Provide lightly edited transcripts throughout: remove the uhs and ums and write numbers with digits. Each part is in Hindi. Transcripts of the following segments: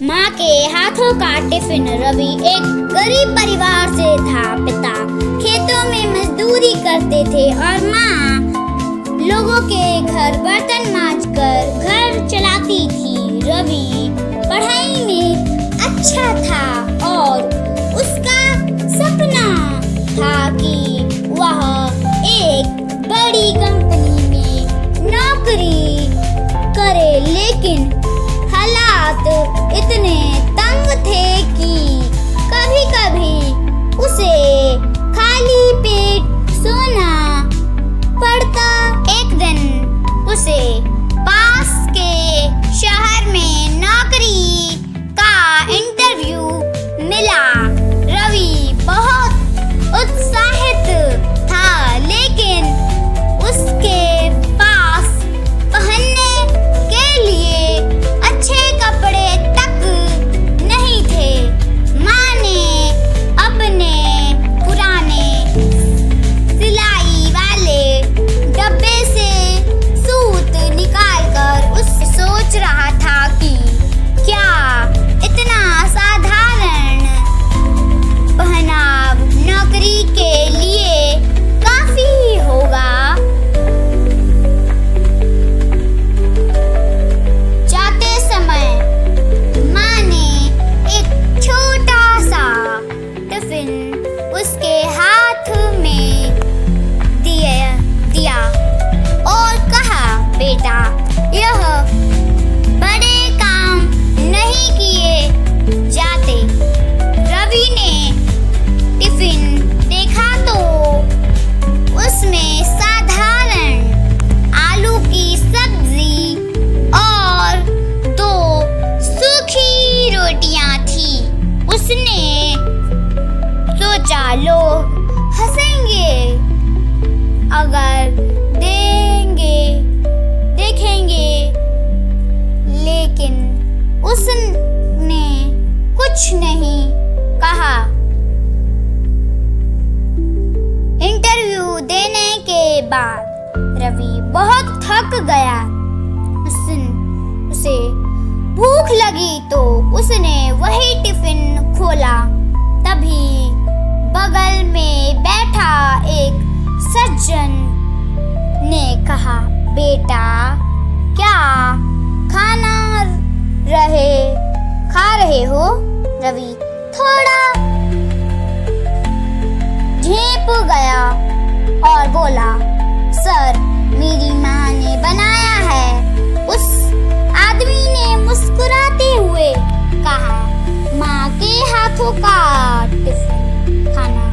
माँ के हाथों का टिफिन। रवि एक गरीब परिवार से था। पिता खेतों में मजदूरी करते थे और माँ लोगों के घर बर्तन मांजकर घर चलाती थी। रवि पढ़ाई में अच्छा था और उसका सपना था कि वह एक बड़ी कंपनी में नौकरी करे, लेकिन हालात इतने तंग थे कि कभी-कभी उसे खाली पेट सोना पड़ता। एक दिन उसे पास के शहर में नौकरी का इंटरव्यू मिला। रवि बहुत उत्साहित था, लेकिन उसके पास पहनने के लिए अच्छे कपड़े तक नहीं थे। माँ ने अपने पुराने सिलाई वाले डब्बे से सूत निकालकर उससे सोच रहा था कि क्या इतना साधारण पहनाव नौकरी के लिए काफी होगा। जाते समय माँ ने एक छोटा सा टिफिन उसके हाथ में दिया और कहा, बेटा, यह बड़े काम नहीं किए जाते। रवि ने टिफिन देखा तो उसमें साधारण आलू की सब्जी और 2 सूखी रोटियां थी। उसने सोचा, लोग हंसेंगे अगर देखेंगे, लेकिन उसने कुछ नहीं कहा। इंटरव्यू देने के बाद रवि बहुत थक गया। उसे भूख लगी तो उसने वही टिफिन खोला। तभी बगल में बैठा एक सज्जन ने कहा, बेटा, क्या खा रहे हो? रवि थोड़ा झेप गया और बोला, सर, मेरी माँ ने बनाया है। उस आदमी ने मुस्कुराते हुए कहा, माँ के हाथों का टिफिन खाना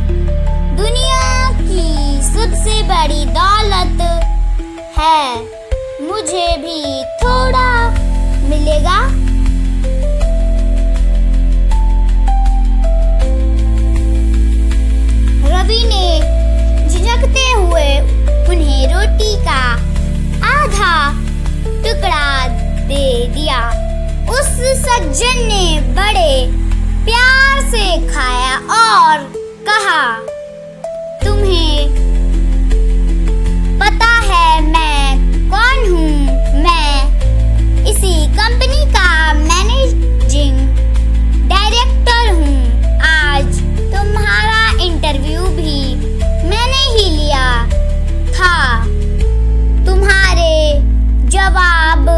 दुनिया की सबसे बड़ी दौलत है। मुझे भी थोड़ा मिलेगा? रवि ने झिझकते हुए उन्हें रोटी का आधा टुकड़ा दे दिया। उस सज्जन ने बड़े प्यार से खाया और कहा, तुम्हें पता है मैं कौन हूँ? मैं इसी कंपनी का मैनेजिंग डायरेक्टर हूँ। आज तुम्हारा इंटरव्यू भी मैंने ही लिया था। तुम्हारे जवाब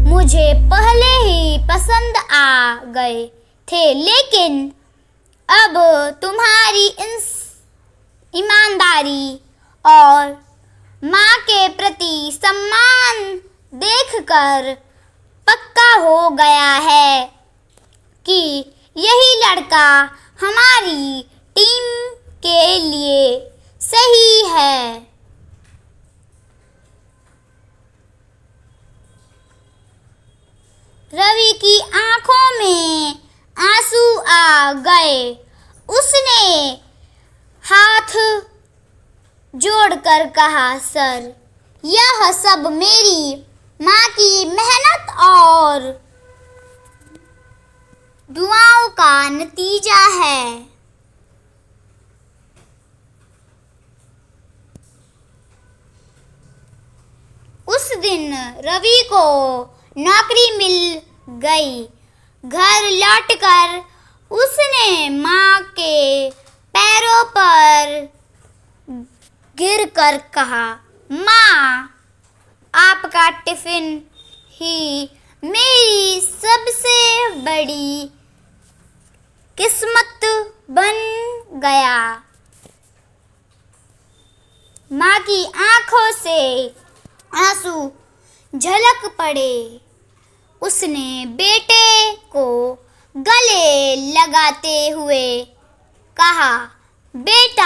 मुझे पहले ही पसंद आ गए थे, लेकिन अब तुम्हारी ईमानदारी और माँ के प्रति सम्मान देखकर पक्का हो गया है कि यही लड़का हमारी टीम के लिए सही है। रवि की आंखों में आंसू आ गए। उसने हाथ जोड़कर कहा, सर, यह सब मेरी माँ की मेहनत और दुआओं का नतीजा है। उस दिन रवि को नौकरी मिल गई। घर लौटकर उसने माँ के पैरों पर गिरकर कहा, माँ, आपका टिफिन ही मेरी सबसे बड़ी किस्मत बन गया। माँ की आंखों से आंसू झलक पड़े। उसने बेटे को गले लगाते हुए कहा, बेटा,